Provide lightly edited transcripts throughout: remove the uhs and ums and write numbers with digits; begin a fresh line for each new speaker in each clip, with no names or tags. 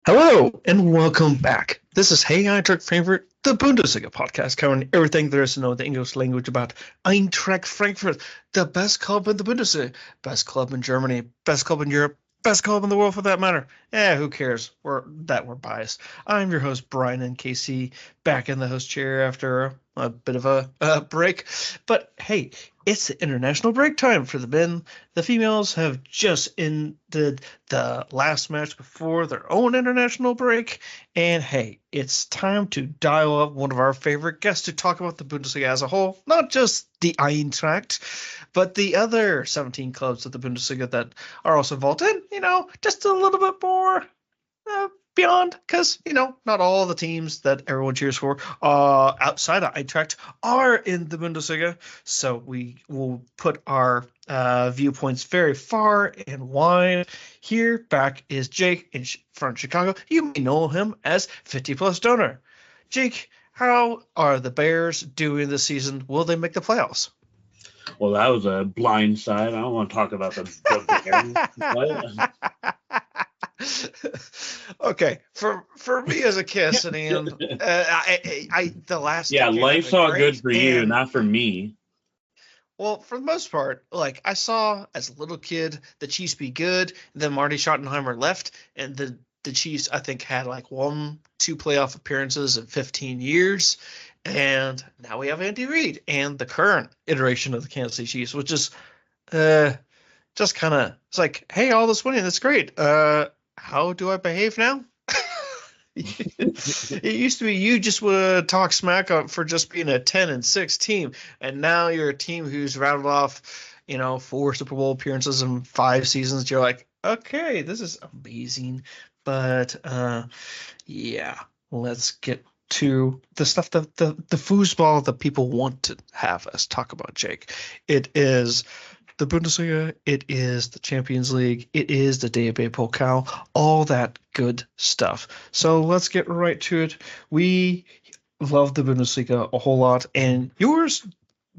Hello and welcome back. This is Hey Eintracht Frankfurt, the Bundesliga podcast covering everything there is to know in the English language about Eintracht Frankfurt, the best club in the Bundesliga, best club in Germany, best club in Europe, best club in the world for that matter. Who cares? We're biased. I'm your host Brian and KC, back in the host chair after a bit of a break. But hey, it's the international break time for the men. The females have just ended the last match before their own international break. And hey, it's time to dial up one of our favorite guests to talk about the Bundesliga as a whole, not just the Eintracht, but the other 17 clubs of the Bundesliga that are also involved in, just a little bit more beyond, because, not all the teams that everyone cheers for outside of Eintracht are in the Bundesliga. So we will put our viewpoints very far and wide. Here back is Jake from Chicago. You may know him as 50 Plus Döner. Jake, how are the Bears doing this season? Will they make the playoffs?
Well, that was a blind side. I don't want to talk about the Bears.
Okay, for me as a Cassidian, the last
life's all good for you, not for me.
Well, for the most part, like I saw as a little kid, the Chiefs be good. And then Marty Schottenheimer left, and the Chiefs I think had like 1-2 playoff appearances in 15 years. And now we have Andy Reid and the current iteration of the Kansas City Chiefs, which is just kind of, it's like, hey, all this winning, that's great. How do I behave now? It used to be you just would talk smack for just being a 10-6 team, and now you're a team who's rattled off, 4 Super Bowl appearances in 5 seasons. You're like, okay, this is amazing, but let's get to the stuff that the foosball that people want to have us talk about, Jake. It is the Bundesliga, it is the Champions League, it is the DFB Pokal, all that good stuff. So let's get right to it. We love the Bundesliga a whole lot, and yours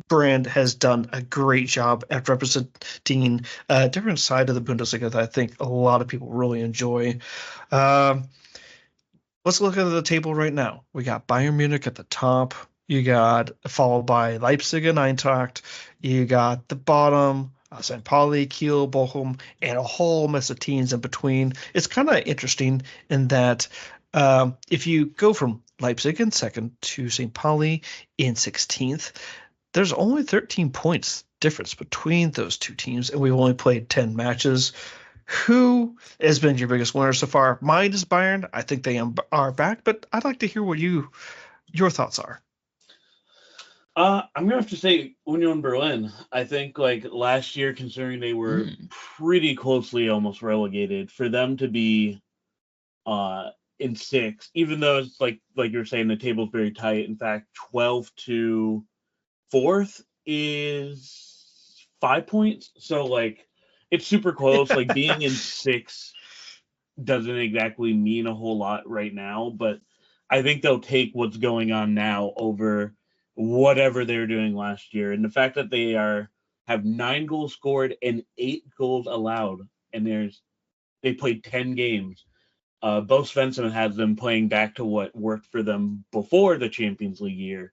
brand has done a great job at representing a different side of the Bundesliga that I think a lot of people really enjoy. Let's look at the table right now. We got Bayern Munich at the top. You got followed by Leipzig and Eintracht. You got the bottom, St. Pauli, Kiel, Bochum, and a whole mess of teams in between. It's kind of interesting in that if you go from Leipzig in second to St. Pauli in 16th, there's only 13 points difference between those two teams, and we've only played 10 matches. Who has been your biggest winner so far? Mine is Bayern. I think they are back, but I'd like to hear what your thoughts are.
I'm gonna have to say Union Berlin. I think like last year, considering they were pretty closely almost relegated, for them to be in 6th, even though it's like you were saying, the table's very tight. In fact, 12th to 4th is 5 points. So like it's super close. Like being in 6th doesn't exactly mean a whole lot right now, but I think they'll take what's going on now over whatever they were doing last year. And the fact that they have 9 goals scored and 8 goals allowed, and they played 10 games. Bo Svensson has them playing back to what worked for them before the Champions League year.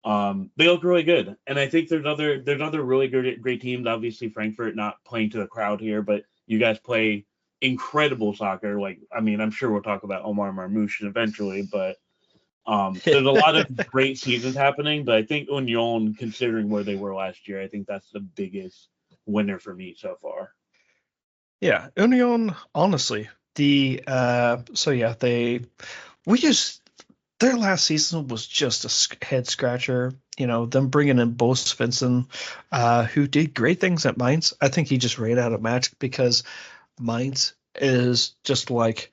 They look really good. And I think there's other really great teams. Obviously Frankfurt not playing to the crowd here, but you guys play incredible soccer. I'm sure we'll talk about Omar Marmoush eventually, but there's a lot of great seasons happening, but I think Union, considering where they were last year, I think that's the biggest winner for me so far.
Yeah, Union, honestly, their last season was just a head scratcher. Them bringing in Bo Svensson, who did great things at Mainz. I think he just ran out of match because Mainz is just like,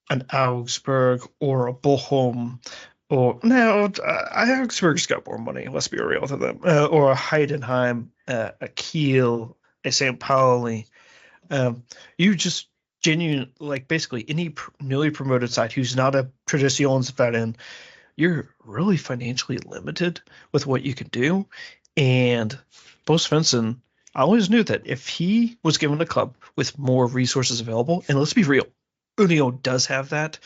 an Augsburg or a Bochum, or no, Augsburg's got more money. Let's be real to them. Or a Heidenheim, a Kiel, a St. Pauli. You just genuine, like basically any newly promoted side who's not a Traditionsverein, you're really financially limited with what you can do. And Bo Svensson, I always knew that if he was given a club with more resources available, and let's be real, Union does have that.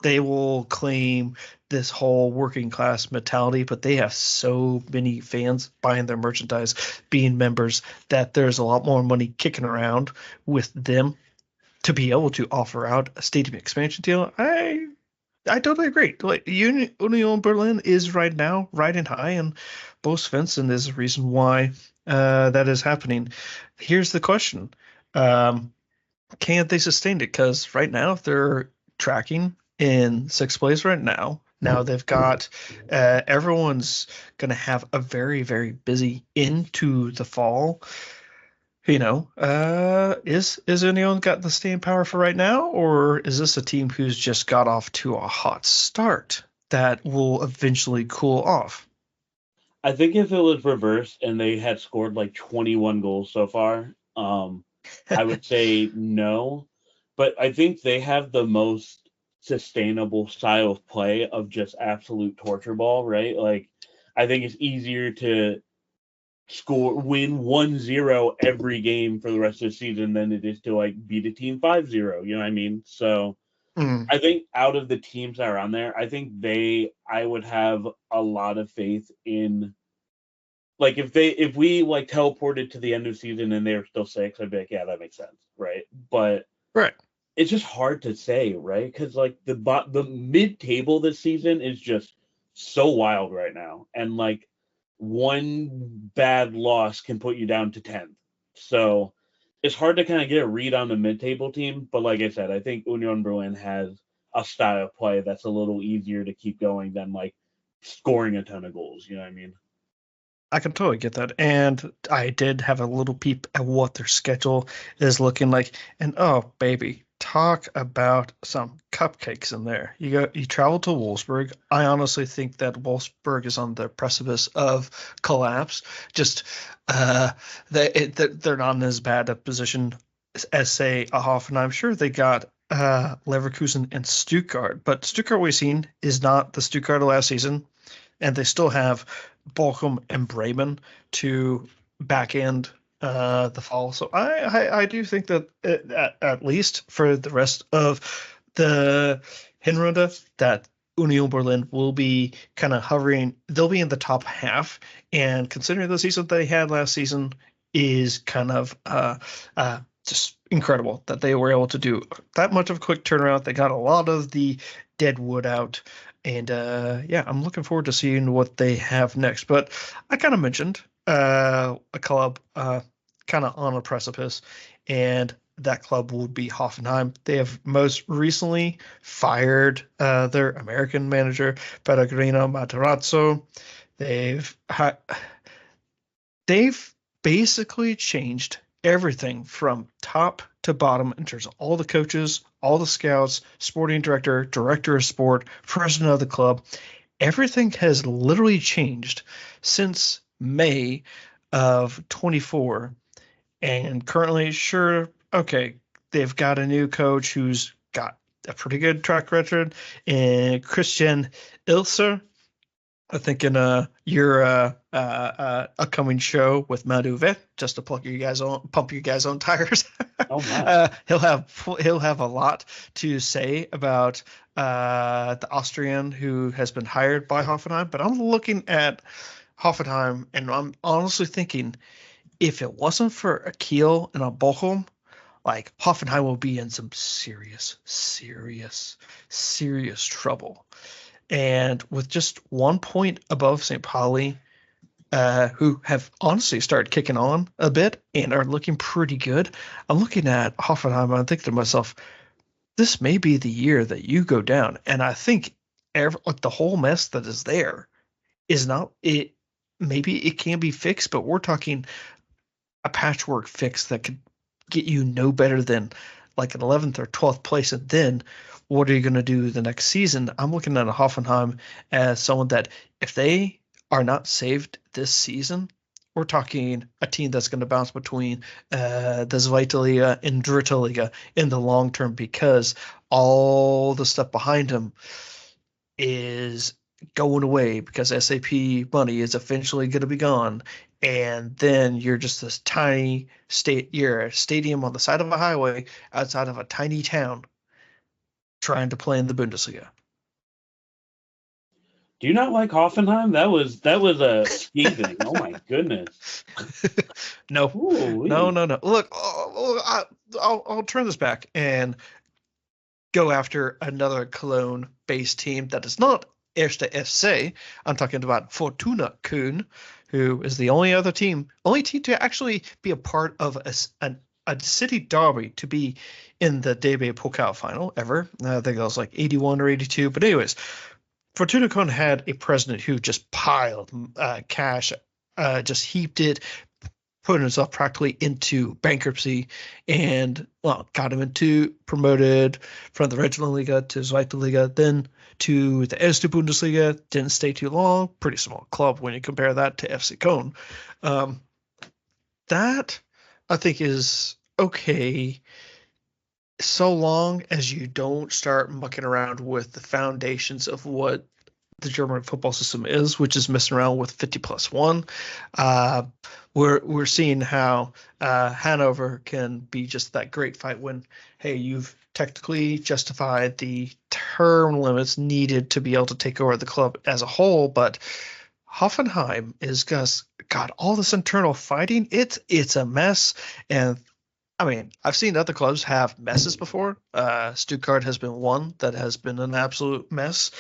They will claim this whole working class mentality, but they have so many fans buying their merchandise, being members, that there's a lot more money kicking around with them to be able to offer out a stadium expansion deal. I totally agree. Like Union Berlin is right now riding high, and Bo Svensson is the reason why that is happening. Here's the question: can they sustain it? Because right now they're tracking in sixth place right now. Now they've got everyone's going to have a very, very busy into the fall. Is Union got the staying power for right now, or is this a team who's just got off to a hot start that will eventually cool off?
I think if it was reversed and they had scored like 21 goals so far, I would say no. But I think they have the most sustainable style of play of just absolute torture ball, right? Like, I think it's easier to win 1-0 every game for the rest of the season than it is to like beat a team 5-0. You know what I mean? So I think out of the teams that are on there, I think I would have a lot of faith in, like, if we like teleported to the end of the season and they were still 6, I'd be like, yeah, that makes sense, right? But
Right.
it's just hard to say, right? Because like the mid table this season is just so wild right now, and like one bad loss can put you down to 10th. So it's hard to kind of get a read on the mid-table team. But like I said, I think Union Berlin has a style of play that's a little easier to keep going than like scoring a ton of goals. You know what I mean?
I can totally get that. And I did have a little peep at what their schedule is looking like. And oh, baby, talk about some cupcakes in there. You travel to Wolfsburg. I honestly think that Wolfsburg is on the precipice of collapse. Just they're not in as bad a position as say a Hoffenheim. Sure, they got Leverkusen and Stuttgart, but Stuttgart we've seen is not the Stuttgart of last season, and they still have Bochum and Bremen to back end the fall. So I do think that at least for the rest of the Hinrunde, that Union Berlin will be kind of hovering. They'll be in the top half, and considering the season they had last season is kind of just incredible that they were able to do that much of a quick turnaround. They got a lot of the dead wood out. And I'm looking forward to seeing what they have next. But I kind of mentioned a club kind of on a precipice, and that club would be Hoffenheim. They have most recently fired their American manager, Pellegrino Matarazzo. They've basically changed everything from top to bottom in terms of all the coaches, all the scouts, sporting director, director of sport, president of the club. Everything has literally changed since May of 24. And currently, sure, okay, they've got a new coach who's got a pretty good track record, and Christian Ilser. I think in your upcoming show with Madu Vet, just to pump you guys on tires.
Oh my.
He'll have a lot to say about the Austrian who has been hired by Hoffenheim. But I'm looking at Hoffenheim, and I'm honestly thinking, if it wasn't for a Kiel and a Bochum, like Hoffenheim will be in some serious, serious, serious trouble. And with just 1 point above St. Pauli, who have honestly started kicking on a bit and are looking pretty good, I'm looking at Hoffenheim and I'm thinking to myself, this may be the year that you go down. And I think the whole mess that is there is not it. Maybe it can be fixed, but we're talking a patchwork fix that could get you no better than like an 11th or 12th place, and then what are you going to do the next season? I'm looking at a Hoffenheim as someone that if they are not saved this season, we're talking a team that's going to bounce between the Zweite Liga and Dritte Liga in the long term, because all the stuff behind them is going away, because SAP money is eventually going to be gone. And then you're just this tiny state. You're a stadium on the side of a highway outside of a tiny town. trying to play in the Bundesliga.
Do you not like Hoffenheim? That was a scathing. Oh my goodness.
No.
Ooh-wee.
No. Look, I'll turn this back and go after another Cologne-based team that is not Erste FC. I'm talking about Fortuna Köln, who is the only team to actually be a part of a city derby to be in the DB Pokal final ever. I think that was like 81 or 82. But anyways, Fortuna Köln had a president who just piled cash, just heaped it, put himself practically into bankruptcy, and got him promoted from the Regional Liga to Zweite Liga, then to the Erste Bundesliga. Didn't stay too long. Pretty small club when you compare that to FC Köln. That I think is okay, so long as you don't start mucking around with the foundations of what the German football system is, which is messing around with 50+1. We're seeing how Hanover can be just that great fight when, hey, you've technically justified the term limits needed to be able to take over the club as a whole, but Hoffenheim is just got all this internal fighting. It's a mess, and I mean, I've seen other clubs have messes before. Stuttgart has been one that has been an absolute mess,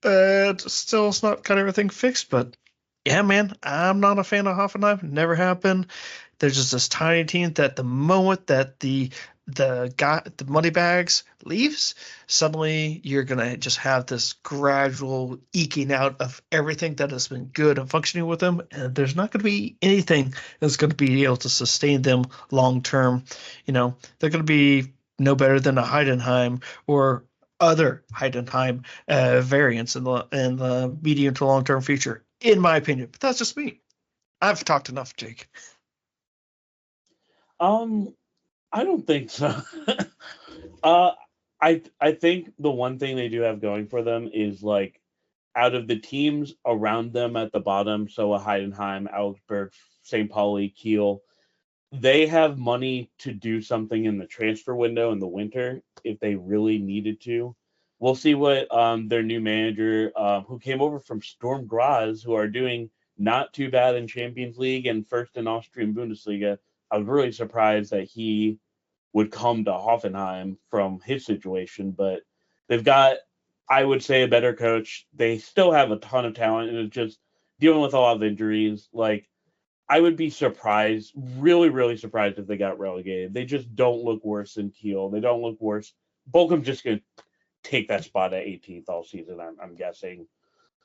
but still it's not got everything fixed. But yeah, man, I'm not a fan of Hoffenheim. Never have been. They're just this tiny team that the moment that the money bags leaves, suddenly you're gonna just have this gradual eking out of everything that has been good and functioning with them, and there's not going to be anything that's going to be able to sustain them long term. They're going to be no better than a Heidenheim or other Heidenheim variants in the medium to long term future, in my opinion. But that's just me. I've talked enough, Jake.
I don't think so. I think the one thing they do have going for them is, like, out of the teams around them at the bottom, so a Heidenheim, Augsburg, St. Pauli, Kiel, they have money to do something in the transfer window in the winter if they really needed to. We'll see what their new manager, who came over from Sturm Graz, who are doing not too bad in Champions League and first in Austrian Bundesliga. I was really surprised that he would come to Hoffenheim from his situation, but they've got, I would say, a better coach. They still have a ton of talent, and it's just dealing with a lot of injuries. Like, I would be surprised, really, really surprised if they got relegated. They just don't look worse than Kiel. They don't look worse. Bochum's just going to take that spot at 18th all season, I'm guessing.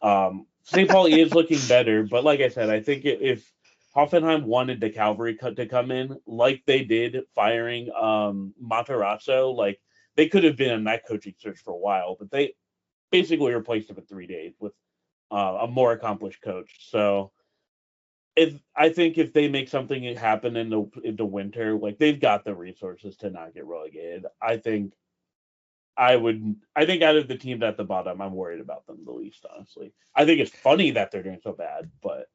St. Pauli is looking better, but like I said, I think if Hoffenheim wanted the cavalry cut to come in, like they did firing Matarazzo, like, they could have been in that coaching search for a while, but they basically replaced him in 3 days with a more accomplished coach. So I think if they make something happen in the winter, like, they've got the resources to not get relegated. I think out of the teams at the bottom, I'm worried about them the least, honestly. I think it's funny that they're doing so bad, but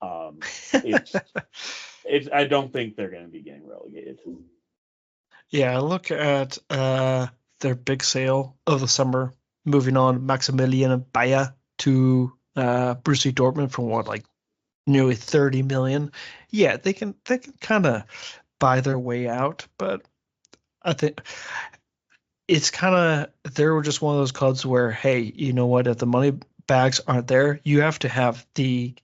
I don't think they're going to be getting relegated.
Yeah, look at their big sale of the summer, moving on Maximilian Bayer to Borussia Dortmund for what, like nearly 30 million. Yeah, they can kind of buy their way out, but I think it's kind of, they were just one of those clubs where, hey, you know what, if the money bags aren't there, you have to have the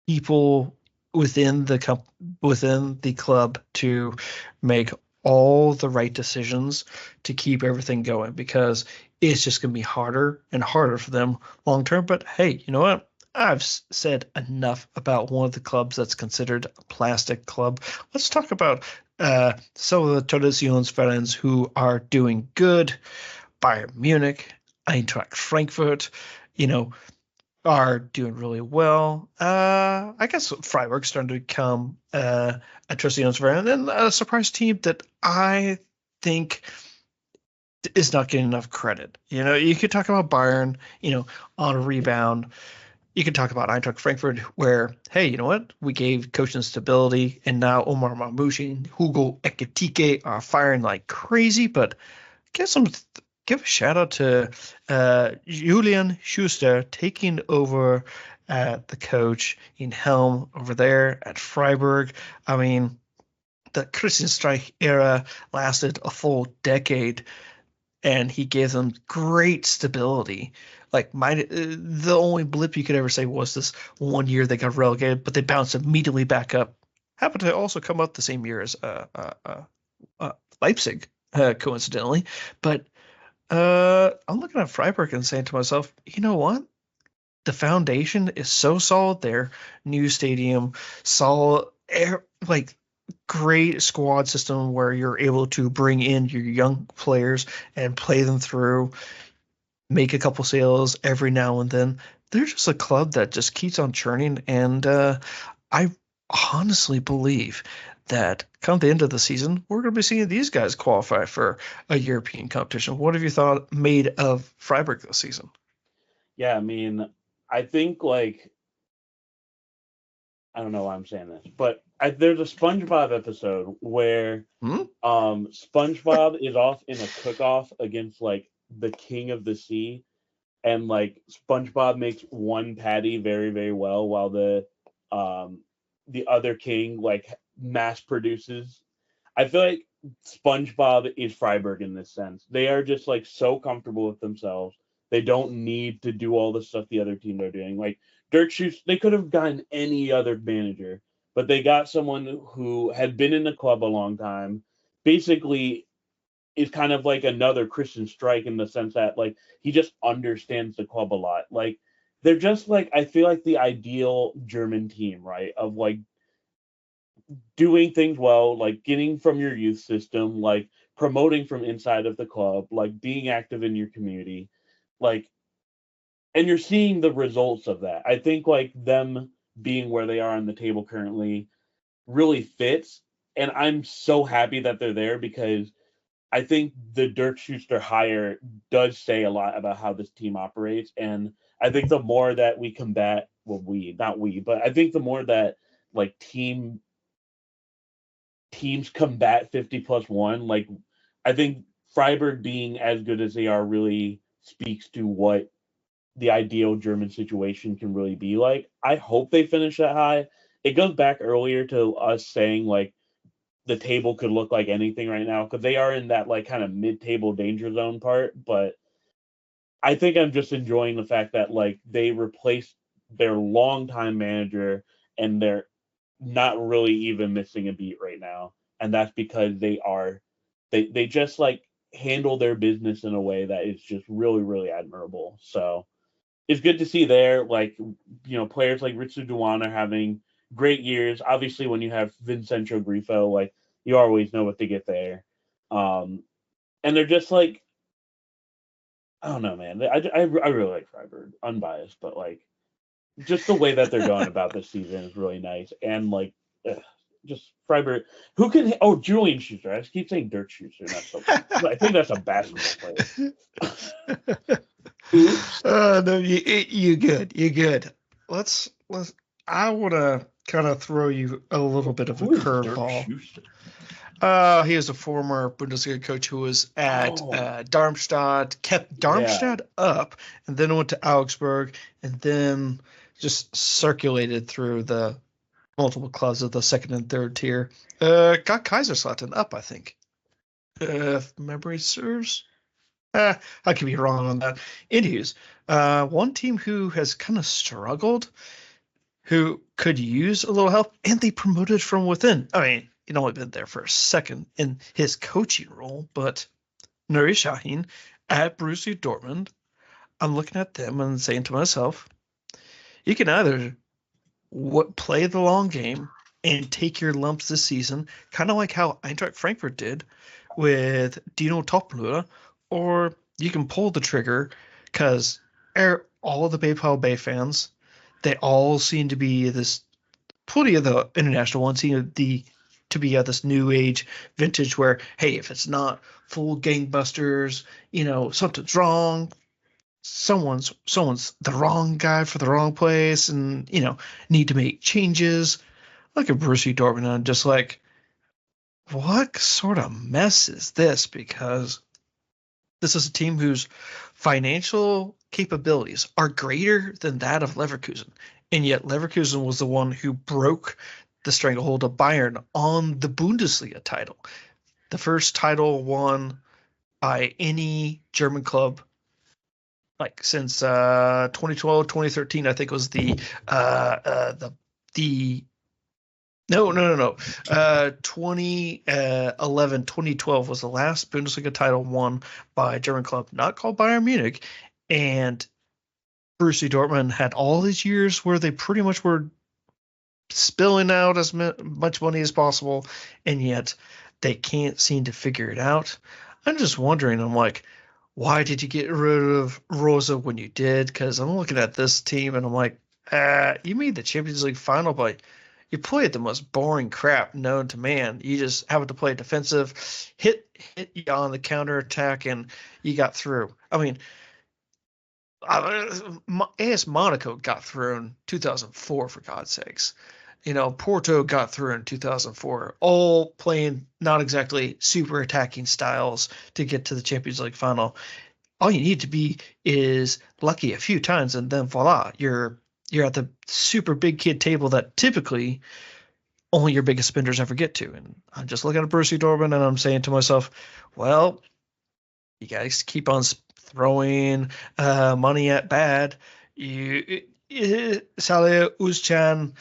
people within the club to make all the right decisions to keep everything going, because it's just going to be harder and harder for them long term. But hey, you know what? I've said enough about one of the clubs that's considered a plastic club. Let's talk about some of the Traditionsvereins who are doing good. Bayern Munich, Eintracht Frankfurt, are doing really well. I guess Freiburg's starting to become a Traditionsverein, and then a surprise team that I think is not getting enough credit. You could talk about Bayern, on a rebound. You could talk about Eintracht Frankfurt, where, hey, you know what? We gave coaching stability, and now Omar Mamouche and Hugo Ekitike are firing like crazy, but give some give a shout out to Julian Schuster taking over the coach in Helm over there at Freiburg. I mean, the Christian Streich era lasted a full decade, and he gave them great stability. Like the only blip you could ever say was this 1 year they got relegated, but they bounced immediately back up. Happened to also come out the same year as Leipzig, coincidentally. But I'm looking at Freiburg and saying to myself, you know what? The foundation is so solid there. New stadium, solid, like great squad system where you're able to bring in your young players and play them through, make a couple sales every now and then. They're just a club that just keeps on churning, and I honestly believe that come the end of the season, we're going to be seeing these guys qualify for a European competition. What have you thought made of Freiburg this season?
Yeah, I mean, I think like I don't know why I'm saying this, but there's a SpongeBob episode where SpongeBob is off in a cook-off against like the king of the sea, and like SpongeBob makes one patty very, very well while the other king like mass produces. I feel like SpongeBob is Freiburg in this sense. They are just like so comfortable with themselves. They don't need to do all the stuff the other teams are doing. Like Dirk Schuster, they could have gotten any other manager, but they got someone who had been in the club a long time. Basically, is kind of like another Christian Streich in the sense that like he just understands the club a lot. Like they're just like I feel like the ideal German team, right? Of like doing things well, like getting from your youth system, like promoting from inside of the club, like being active in your community, like, and you're seeing the results of that. I think like them being where they are on the table currently really fits, and I'm so happy that they're there because I think the Dirk Schuster hire does say a lot about how this team operates, and I think the more that we combat, well, not we, but I think the more that like teams combat 50+1, like I think Freiburg being as good as they are really speaks to what the ideal German situation can really be like. I hope they finish that high. It goes back earlier to us saying like the table could look like anything right now because they are in that like kind of mid-table danger zone part. But I think I'm just enjoying the fact that like they replaced their longtime manager and they're not really even missing a beat right now, and that's because they just like handle their business in a way that is just really, really admirable. So it's good to see there, like, players like Richard Duan are having great years. Obviously, when you have Vincenzo Grifo, like, you always know what to get there. And they're just like, I don't know, man. I really like Freiburg, unbiased, but like, just the way that they're going about this season is really nice. And like, just Freiburg, who can? Oh, Julian Schuster. I just keep saying Dirk Schuster. I think that's a basketball player.
No, you good. You good. Let's. I want to kind of throw you a little bit of a curveball. He is a former Bundesliga coach who was at Darmstadt, kept Darmstadt up, and then went to Augsburg, and then just circulated through the multiple clubs of the second and third tier. Got Kaiserslautern up, I think. If memory serves. I could be wrong on that. Anyways, one team who has kind of struggled, who could use a little help, and they promoted from within. I mean, he'd only been there for a second in his coaching role, but Nuri Sahin at Borussia Dortmund, I'm looking at them and saying to myself, you can either play the long game and take your lumps this season, kind of like how Eintracht Frankfurt did with Dino Toppmüller, or you can pull the trigger because all of the Baypal Bay fans, they all seem to be this, plenty of the international ones seem to be at this new age vintage where, hey, if it's not full gangbusters, something's wrong. Someone's the wrong guy for the wrong place, and need to make changes. Look at Borussia Dortmund and just like, what sort of mess is this? Because This is a team whose financial capabilities are greater than that of Leverkusen. And yet Leverkusen was the one who broke the stranglehold of Bayern on the Bundesliga title. The first title won by any German club like since 2012, 2013, I think was the 2011, 2012 was the last Bundesliga title won by a German club, not called Bayern Munich. And Borussia Dortmund had all these years where they pretty much were spilling out as much money as possible, and yet they can't seem to figure it out. I'm just wondering, I'm like, why did you get rid of Rosa when you did? Because I'm looking at this team and I'm like, you made the Champions League final, but you played the most boring crap known to man. You just happened to play defensive, hit you on the counter attack, and you got through. I mean, AS Monaco got through in 2004, for God's sakes. Porto got through in 2004, all playing not exactly super attacking styles to get to the Champions League final. All you need to be is lucky a few times, and then voila, you're at the super big kid table that typically only your biggest spenders ever get to. And I'm just looking at Borussia Dortmund, and I'm saying to myself, well, you guys keep on throwing money at bad. Salih Özcan,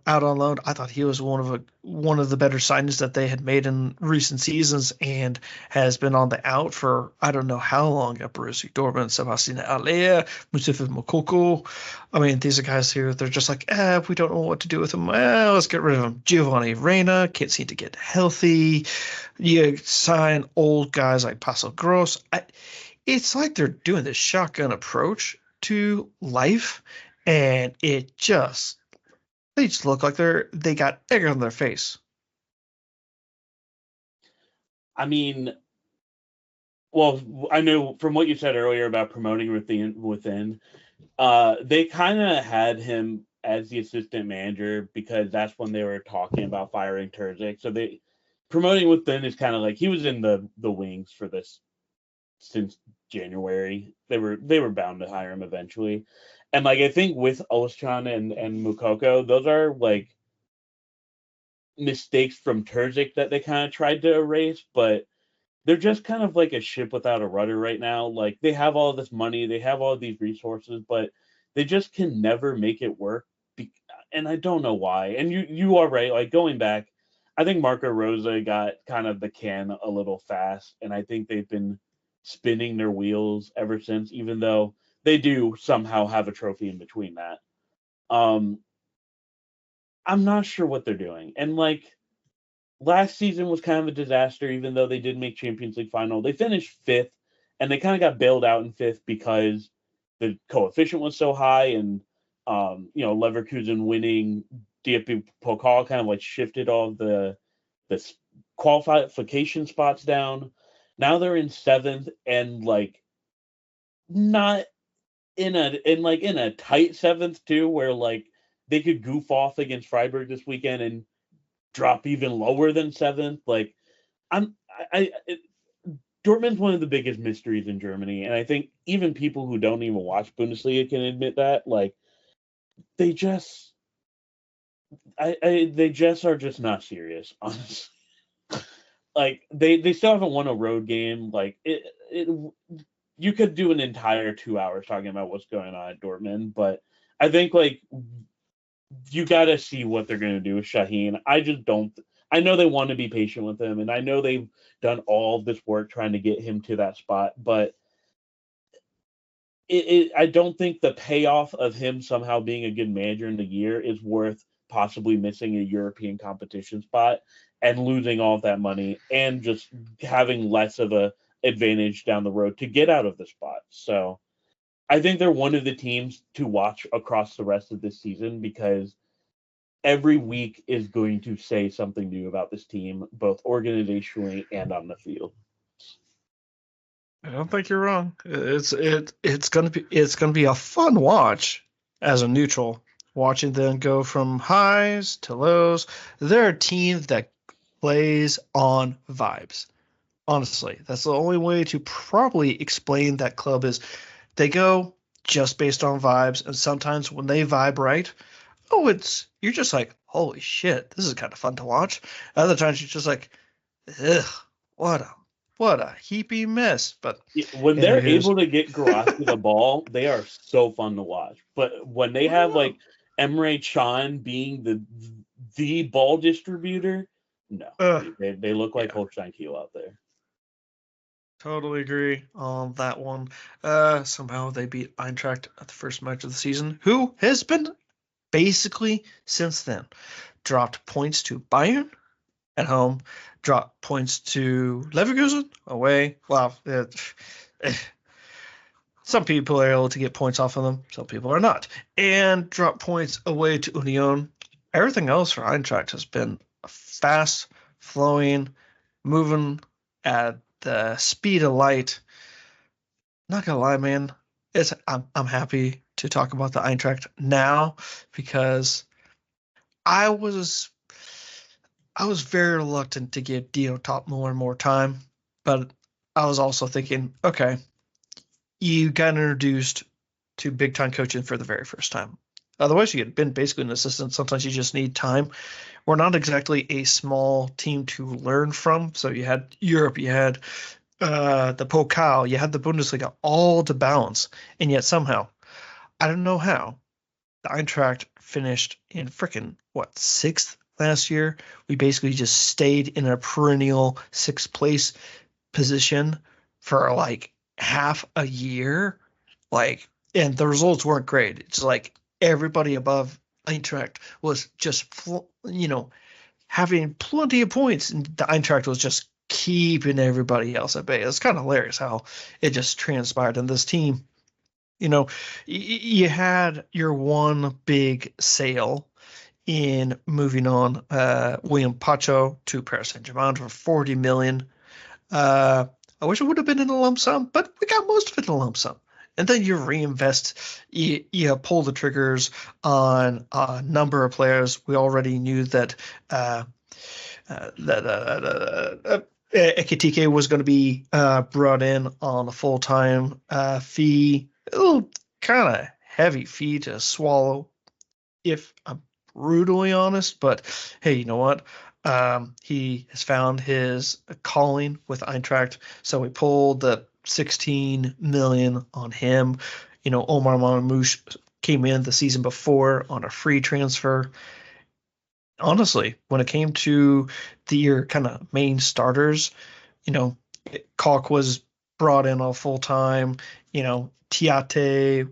out on loan. I thought he was one of the better signings that they had made in recent seasons, and has been on the out for I don't know how long at Borussia Dortmund. Sebastian Haller, Mustafa Moukoko. I mean, these are guys who they're just like, we don't know what to do with them. Let's get rid of them. Giovanni Reina can't seem to get healthy. You sign old guys like Pascal Gross. It's like they're doing this shotgun approach to life, and they just look like they got egg on their face.
I mean, well, I know from what you said earlier about promoting within, they kind of had him as the assistant manager because that's when they were talking about firing Terzic. So promoting within is kind of like he was in the wings for this since January. They were bound to hire him eventually. And I think with Özcan and Moukoko, those are mistakes from Terzic that they kind of tried to erase, but they're just kind of like a ship without a rudder right now. They have all this money, they have all these resources, but they just can never make it work. And I don't know why. And you are right. Going back, I think Marco Rosa got kind of the can a little fast, and I think they've been spinning their wheels ever since, even though they do somehow have a trophy in between that. I'm not sure what they're doing. And last season was kind of a disaster, even though they did make Champions League final. They finished 5th, and they kind of got bailed out in 5th because the coefficient was so high, and Leverkusen winning DFB Pokal kind of shifted all the qualification spots down. Now they're in 7th, and not in a tight 7th too, where they could goof off against Freiburg this weekend and drop even lower than 7th. Dortmund's one of the biggest mysteries in Germany, and I think even people who don't even watch Bundesliga can admit that. They just are just not serious, honestly. They still haven't won a road game. You could do an entire 2 hours talking about what's going on at Dortmund, but I think you got to see what they're going to do with Şahin. I know they want to be patient with him, and I know they've done all of this work trying to get him to that spot, but I don't think the payoff of him somehow being a good manager in the year is worth possibly missing a European competition spot and losing all of that money and just having less of a advantage down the road to get out of the spot. So I think they're one of the teams to watch across the rest of this season because every week is going to say something new about this team, both organizationally and on the field.
I don't think you're wrong. It's gonna be a fun watch as a neutral, watching them go from highs to lows. They're a team that plays on vibes. Honestly, that's the only way to probably explain that club is they go just based on vibes, and sometimes when they vibe right, you're just like, holy shit, this is kind of fun to watch. Other times you're just like, ugh, what a what a heapy mess. But
When
you know,
they're
here's
able to get Guirassy the ball, they are so fun to watch. But when they have like Emre Can being the ball distributor, no,
uh,
they look like
yeah,
Holstein Kiel out there.
totally agree on that one. Somehow they beat Eintracht at the first match of the season, who has been basically since then dropped points to Bayern at home, dropped points to Leverkusen away. Wow, some people are able to get points off of them, some people are not, and drop points away to Union. Everything else for Eintracht has been fast, flowing, moving at the speed of light. Not gonna lie, man, I'm happy to talk about the Eintracht now because I was I was very reluctant to give Dino Top more and more time, but I was also thinking, okay, you got introduced to big time coaching for the very first time. Otherwise, you had been basically an assistant. Sometimes you just need time. We're not exactly a small team to learn from. So you had Europe, you had the Pokal, you had the Bundesliga, all to balance. And yet somehow, I don't know how, the Eintracht finished in frickin' what, sixth last year? We basically just stayed in a perennial sixth place position for like half a year. Like, and the results weren't great. It's like everybody above Eintracht was just, having plenty of points, and the Eintracht was just keeping everybody else at bay. It's kind of hilarious how it just transpired in this team. You know, you had your one big sale in moving on William Pacho to Paris Saint-Germain for 40 million. Uh, I wish it would have been in a lump sum, but we got most of it in a lump sum. And then you reinvest, you pull the triggers on a number of players. We already knew that Ekitike was going to be brought in on a full-time fee, a little kind of heavy fee to swallow, if I'm brutally honest. But hey, you know what? He has found his calling with Eintracht, so we pulled the 16 million on him. Omar Mamouche came in the season before on a free transfer. Honestly, when it came to your kind of main starters, you know, Kalk was brought in on full time. Tiate,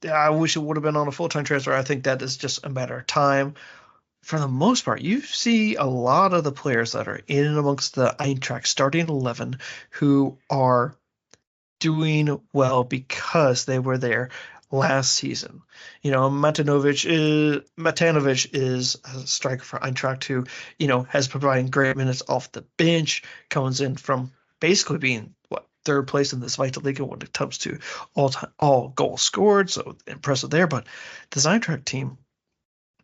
I wish it would have been on a full time transfer. I think that is just a matter of time. For the most part, you see a lot of the players that are in and amongst the Eintracht starting 11 who are doing well because they were there last season. Matanovic is a striker for Eintracht who, has providing great minutes off the bench, comes in from basically being third place in this Vita Liga when it comes to all goals scored, so impressive there. But the Eintracht team,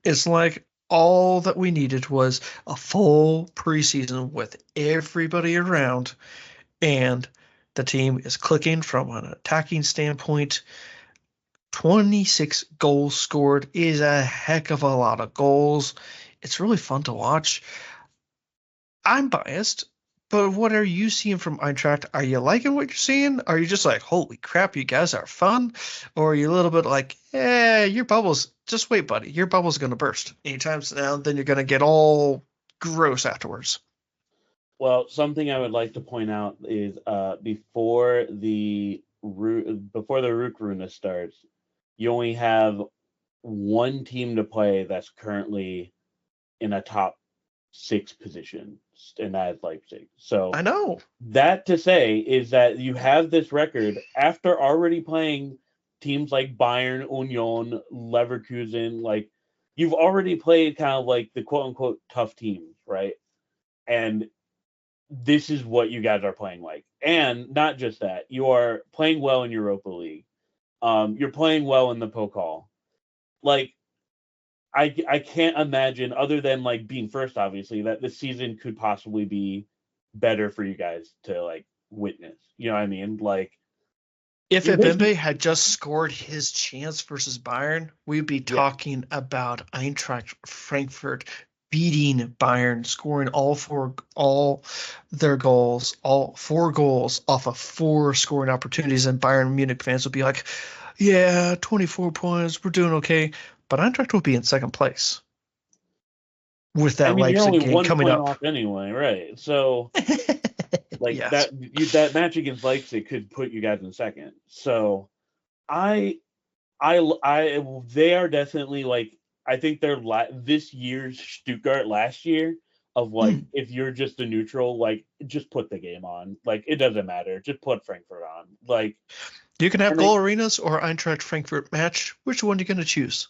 it's like all that we needed was a full preseason with everybody around, and the team is clicking from an attacking standpoint. 26 goals scored is a heck of a lot of goals. It's really fun to watch. I'm biased, but what are you seeing from Eintracht? Are you liking what you're seeing? Are you just like, holy crap, you guys are fun? Or are you a little bit like, your bubbles, just wait, buddy. Your bubble's going to burst. Anytime now, then you're going to get all gross afterwards.
Well, something I would like to point out is before the Rückrunde starts, you only have one team to play that's currently in a top 6 position, and that is Leipzig. So
I know.
That to say is that you have this record after already playing teams like Bayern, Union, Leverkusen. Like, you've already played kind of like the quote unquote tough teams, right? And this is what you guys are playing like. And not just that, you are playing well in Europa League. You're playing well in the Pokal. Like, I can't imagine, other than like being first, obviously, that this season could possibly be better for you guys to like witness. You know what I mean? Like,
if Ebimbe had just scored his chance versus Bayern, we'd be talking about Eintracht Frankfurt beating Bayern, scoring all four goals off of 4 scoring opportunities, and Bayern Munich fans would be like, yeah, 24 points, we're doing okay. But Eintracht will be in second place with that Leipzig game coming up.
Off anyway, right? So, like
yes.
that match against Leipzig could put you guys in second. So, they are definitely like, I think they're this year's Stuttgart last year of like, if you're just a neutral, like just put the game on. Like it doesn't matter, just put Frankfurt on. Like
you can have goal arenas or Eintracht Frankfurt match. Which one are you going to choose?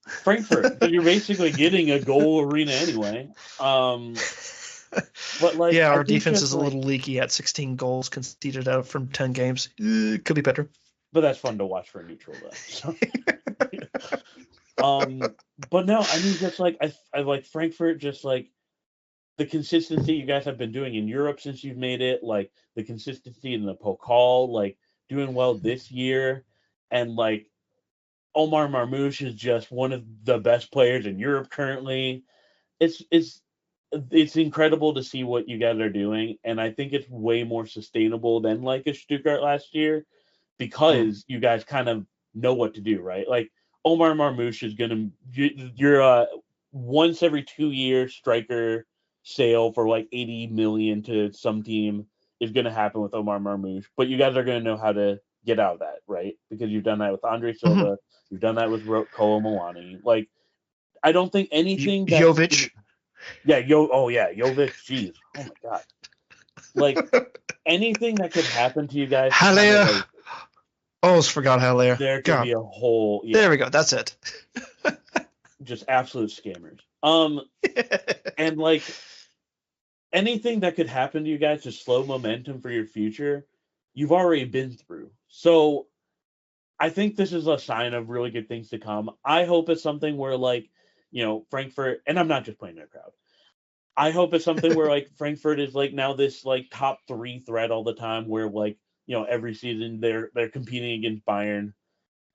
Frankfurt, but you're basically getting a goal arena anyway. But like,
yeah, our defense is a little leaky at 16 goals conceded out from 10 games. Could be better.
But that's fun to watch for a neutral though. So. But no, I mean, just like I like Frankfurt, just like the consistency you guys have been doing in Europe since you've made it, like the consistency in the Pokal, like doing well this year, and like Omar Marmoush is just one of the best players in Europe currently. It's incredible to see what you guys are doing, and I think it's way more sustainable than like a Stuttgart last year because you guys kind of know what to do, right? Like Omar Marmoush is you're once every 2 years striker sale for like 80 million to some team is going to happen with Omar Marmoush, but you guys are going to know how to get out of that, right? Because you've done that with Andre Silva, you've done that with Kolo Muani. Like, I don't think anything.
Jovic.
Jovic. Jeez, oh my god. Like anything that could happen to you guys.
Haller. Like, almost forgot Haller.
There could be a whole.
Yeah. There we go. That's it.
Just absolute scammers. And like anything that could happen to you guys to slow momentum for your future, you've already been through. So I think this is a sign of really good things to come. I hope it's something where like, you know, Frankfurt, and I'm not just playing their crowd. I hope it's something where like Frankfurt is like now this like top 3 threat all the time where like, you know, every season they're competing against Bayern.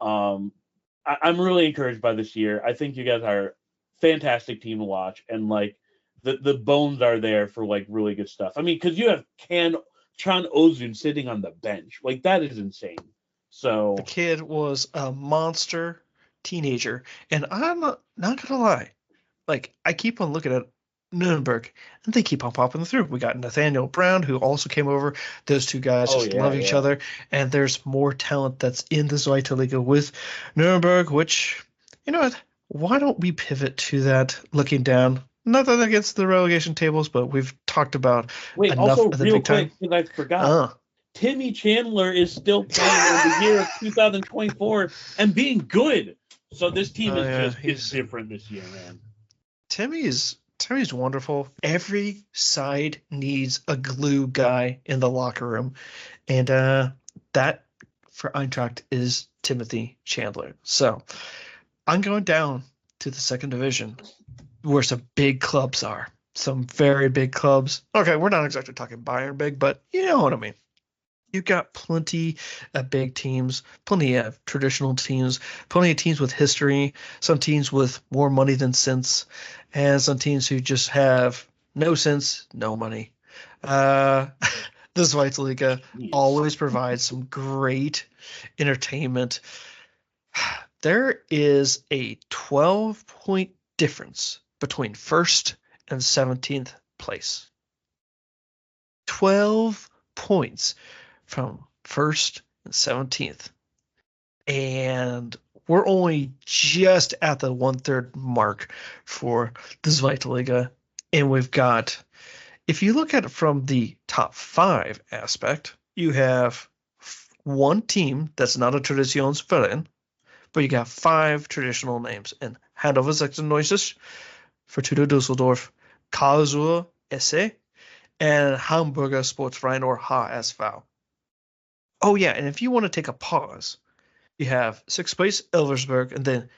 I'm really encouraged by this year. I think you guys are a fantastic team to watch, and like the bones are there for like really good stuff. I mean, because you have Chan Ozun sitting on the bench, like that is insane. So
the kid was a monster teenager, and I'm not gonna lie, like I keep on looking at Nuremberg, and they keep on popping through. We got Nathaniel Brown, who also came over. Those two guys love each other, and there's more talent that's in the Zweite Liga with Nuremberg, which, you know what, why don't we pivot to that looking down? Nothing against the relegation tables, but we've talked about enough
also,
of the
real
big
quick,
time.
I forgot. Timmy Chandler is still playing in the year of 2024 and being good. So this team is different this year, man.
Timmy's wonderful. Every side needs a glue guy in the locker room, and that for Eintracht is Timothy Chandler. So I'm going down to the second division, where some big clubs are. Some very big clubs. Okay, we're not exactly talking Bayern big, but you know what I mean. You've got plenty of big teams, plenty of traditional teams, plenty of teams with history, some teams with more money than sense, and some teams who just have no sense, no money. The Zweite Liga always provides some great entertainment. There is a 12-point difference between first and 17th place. 12 points from first and 17th. And we're only just at the 1/3 mark for the Zweite Liga. And we've got, if you look at it from the top 5 aspect, you have one team that's not a Traditionsverein, but you got 5 traditional names in Hannover 96, Fortuna Düsseldorf, Karlsruhe SC, and Hamburger Sportverein, or HSV. Oh yeah, and if you want to take a pause, you have 6th place Elversberg, and then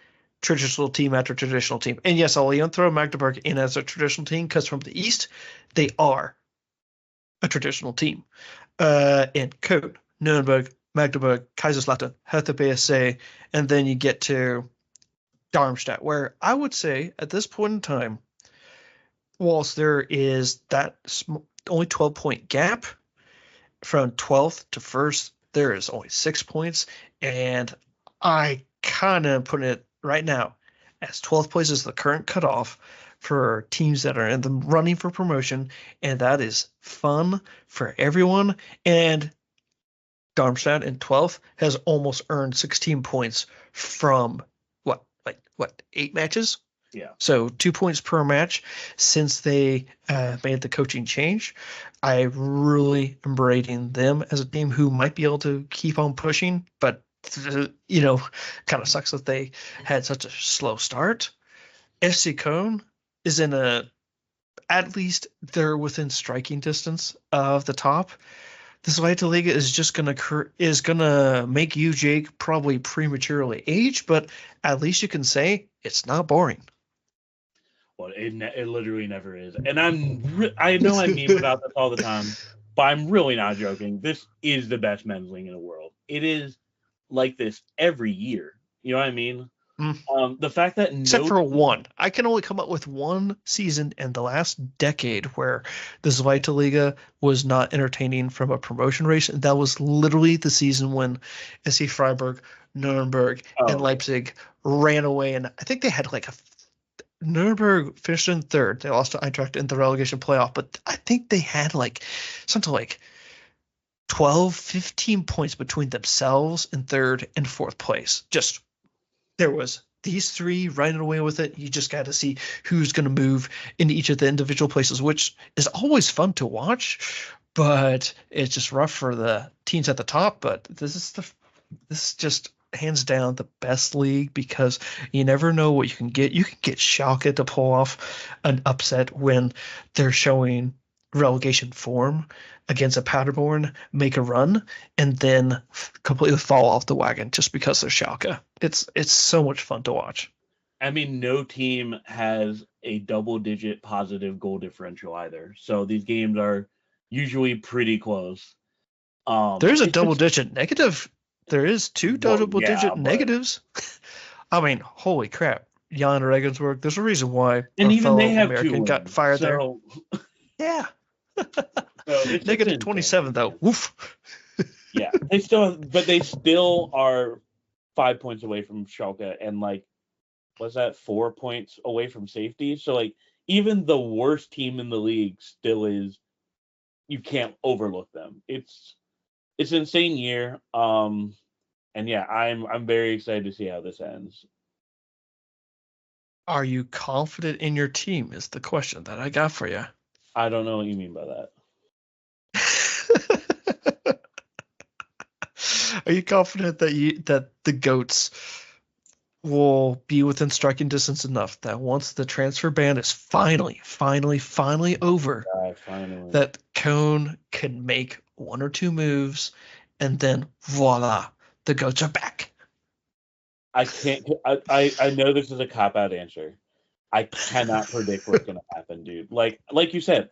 traditional team after traditional team. And yes, I'll even throw Magdeburg in as a traditional team because from the east, they are. a traditional team. In Köln, Nuremberg, Magdeburg, Kaiserslautern, Hertha BSC, and then you get to Darmstadt, where I would say at this point in time, whilst there is that only 12-point gap from 12th to 1st, there is only 6 points, and I kind of put it right now as 12th place is the current cutoff for teams that are in the running for promotion, and that is fun for everyone. And Darmstadt in 12th has almost earned 16 points from what 8 matches?
Yeah.
So 2 points per match since they made the coaching change. I really am rating them as a team who might be able to keep on pushing, but kind of sucks that they had such a slow start. FC Köln is at least they're within striking distance of the top. This Zweite Liga is just gonna make you, Jake, probably prematurely age, but at least you can say it's not boring.
Well, it literally never is, and I know I meme about this all the time, but I'm really not joking. This is the best men's league in the world. It is like this every year. You know what I mean? The fact that
except for one, I can only come up with one season in the last decade where the Zweite Liga was not entertaining from a promotion race, and that was literally the season when SC Freiburg, Nuremberg, and Leipzig ran away, and I think they had Nuremberg finished in 3rd. They lost to Eintracht in the relegation playoff, but I think they had something like 12, 15 points between themselves in 3rd and 4th place. Just there was these 3 running away with it. You just got to see who's going to move into each of the individual places, which is always fun to watch, but it's just rough for the teams at the top. But this is just hands down the best league because you never know what you can get. You can get Schalke to pull off an upset when they're showing relegation form against a Paderborn, make a run, and then completely fall off the wagon just because they're Schalke. It's so much fun to watch.
I mean, no team has a double-digit positive goal differential either. So these games are usually pretty close.
There's a double-digit negative. There is 2 double-digit negatives. I mean, holy crap. Jan Regensburg, there's a reason why
and even they have
American got fired there. Yeah. Negative 27 though. Woof.
Yeah, they still are 5 points away from Schalke, and was that 4 points away from safety? So even the worst team in the league still is. You can't overlook them. It's an insane year. And yeah, I'm very excited to see how this ends.
Are you confident in your team? Is the question that I got for you.
I don't know what you mean by that.
Are you confident that the GOATs will be within striking distance enough that once the transfer ban is finally over, that Köln can make 1 or 2 moves, and then voila, the GOATs are back?
I can't. I know this is a cop-out answer. I cannot predict what's going to happen, dude. Like you said,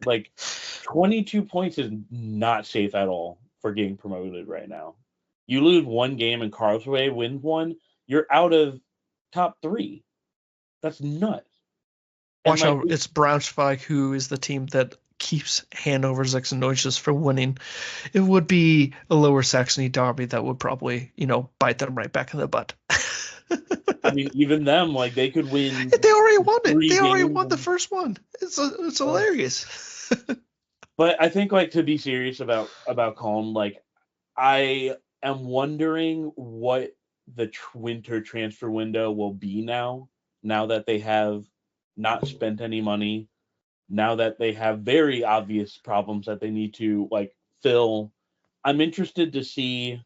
22 points is not safe at all for getting promoted right now. You lose 1 game and Karlsruhe wins 1, you're out of top 3. That's nuts.
Watch out, it's Braunschweig who is the team that keeps Hannover 96 from winning. It would be a Lower Saxony derby that would probably, bite them right back in the butt.
I mean, even them, they could win.
They already won it. They already won the first one. It's hilarious.
But I think, to be serious about Köln, I am wondering what the winter transfer window will be now that they have not spent any money, now that they have very obvious problems that they need to fill. I'm interested to see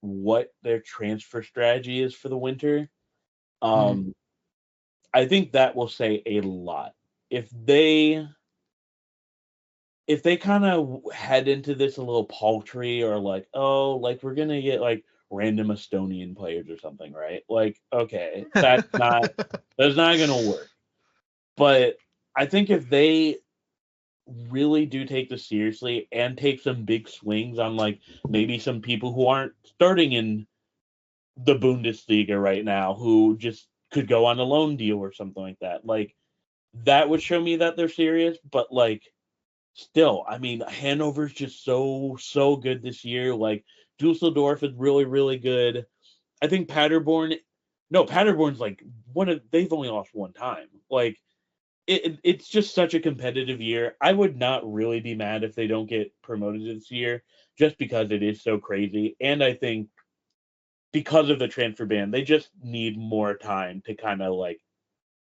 what their transfer strategy is for the winter. I think that will say a lot. If they kind of head into this a little paltry, or we're gonna get random Estonian players or something, right? Okay, that's not gonna work. But I think if they really do take this seriously and take some big swings on like maybe some people who aren't starting in the Bundesliga right now who just could go on a loan deal or something like that. Like that would show me that they're serious, but like still, I mean, Hanover's just so good this year. Like Dusseldorf is really, really good. I think Paderborn's like they've only lost one time. Like it's just such a competitive year. I would not really be mad if they don't get promoted this year, just because it is so crazy. And I think because of the transfer ban, they just need more time to kind of like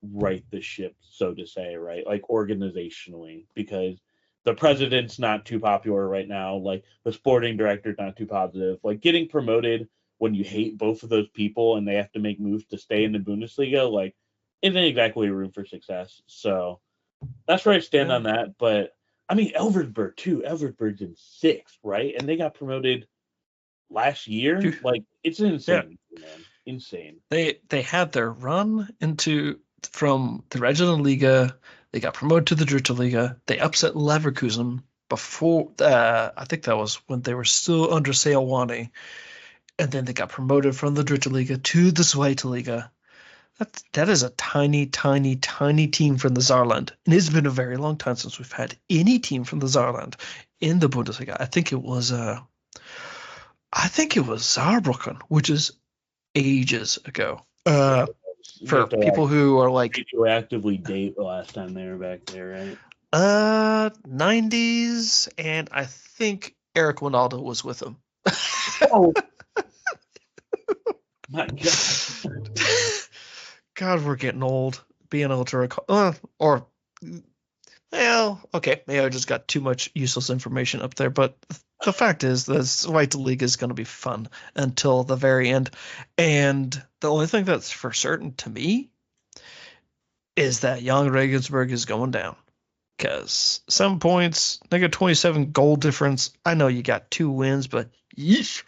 right the ship, so to say, right? Like organizationally, because the president's not too popular right now. Like the sporting director's not too positive. Like getting promoted when you hate both of those people and they have to make moves to stay in the Bundesliga, like isn't exactly room for success. So that's where I stand on that. But I mean, Elversberg too. Elversberg's in 6th, right? And they got promoted last year. Like it's insane, man. Insane.
They had their run from the Regional Liga. They got promoted to the Dritte Liga. They upset Leverkusen before. I think that was when they were still under Seoane, and then they got promoted from the Dritte Liga to the Zweite Liga. That is a tiny, tiny, tiny team from the Saarland, and it's been a very long time since we've had any team from the Saarland in the Bundesliga. I think it was Saarbrücken, which is ages ago. For people who are like,
did you actively date the last time they were back there, right?
90s, and I think Eric Wijnaldum was with them.
Oh my God!
God, we're getting old. Being able to recall, okay, maybe I just got too much useless information up there, but the fact is, this White League is going to be fun until the very end. And the only thing that's for certain to me is that Young Regensburg is going down. Because 7 points, negative 27 goal difference. I know you got 2 wins, but yeesh,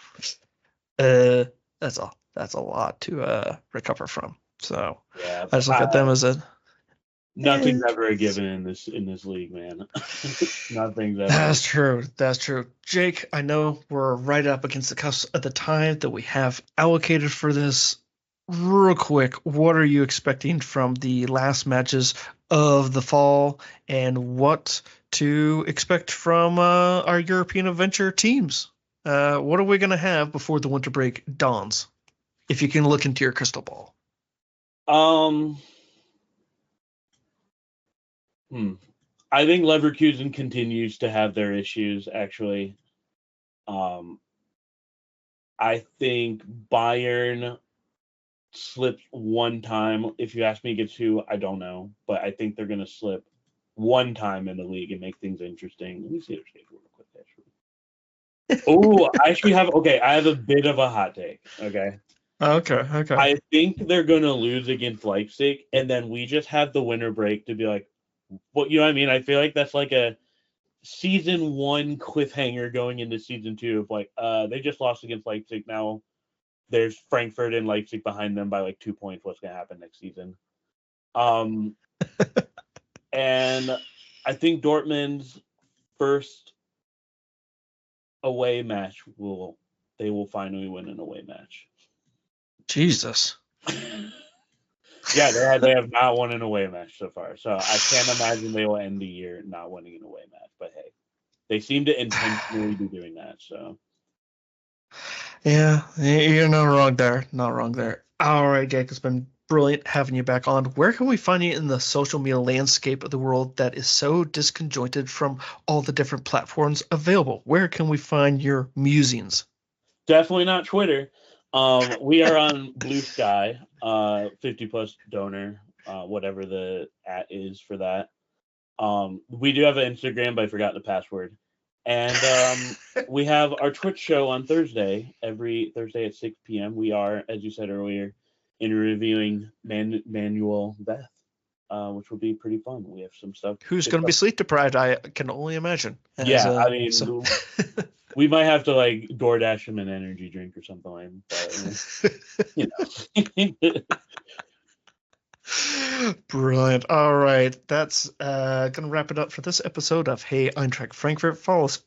that's a lot to recover from. So
yeah,
I just look at them as
nothing's ever a given in this league, man. Nothing's ever.
That's true. That's true. Jake, I know we're right up against the cusp of the time that we have allocated for this. Real quick, what are you expecting from the last matches of the fall, and what to expect from our European adventure teams? What are we going to have before the winter break dawns? If you can look into your crystal ball.
I think Leverkusen continues to have their issues, actually. I think Bayern slipped one time. If you ask me to get 2, I don't know. But I think they're going to slip one time in the league and make things interesting. Let me see their schedule real quick, actually. Oh, I have a bit of a hot take, okay?
Okay.
I think they're going to lose against Leipzig, and then we just have the winter break to be like, well, you know what I mean? I feel like that's like a season 1 cliffhanger going into season 2 of like, they just lost against Leipzig. Now there's Frankfurt and Leipzig behind them by like 2 points. What's going to happen next season? And I think Dortmund's first away match they will finally win an away match.
Jesus.
Yeah, they have not won an away match so far. So I can't imagine they will end the year not winning an away match. But hey, they seem to intentionally be doing that. So
yeah, you're not wrong there. Not wrong there. All right, Jake, it's been brilliant having you back on. Where can we find you in the social media landscape of the world that is so disconjointed from all the different platforms available? Where can we find your musings?
Definitely not Twitter. We are on Blue Sky, 50 Plus Donor, whatever the @ is for that. We do have an Instagram, but I forgot the password. And we have our Twitch show on Thursday, every Thursday at 6 p.m. We are, as you said earlier, interviewing Manuel Beth, which will be pretty fun. We have some stuff.
Who's going to be sleep deprived? I can only imagine.
We might have to like DoorDash him an energy drink or something like that. You know.
Brilliant. All right. That's going to wrap it up for this episode of Hey Eintracht Frankfurt. Follow us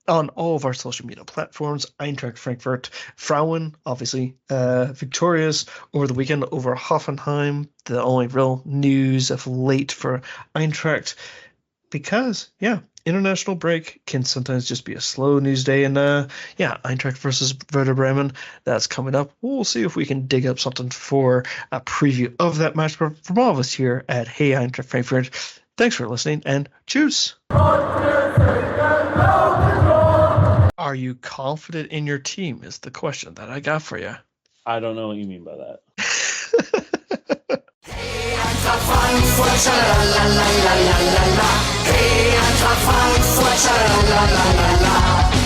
on all of our social media platforms. Eintracht Frankfurt Frauen, obviously, victorious over the weekend over Hoffenheim. The only real news of late for Eintracht. Because, international break can sometimes just be a slow news day. And, Eintracht versus Werder Bremen, that's coming up. We'll see if we can dig up something for a preview of that match. But from all of us here at Hey Eintracht Frankfurt, thanks for listening and choose. Are you confident in your team is the question that I got for you.
I don't know what you mean by that.
Frankfurt, la la la la la la. Hey, Eintracht Frankfurt, la la la la la.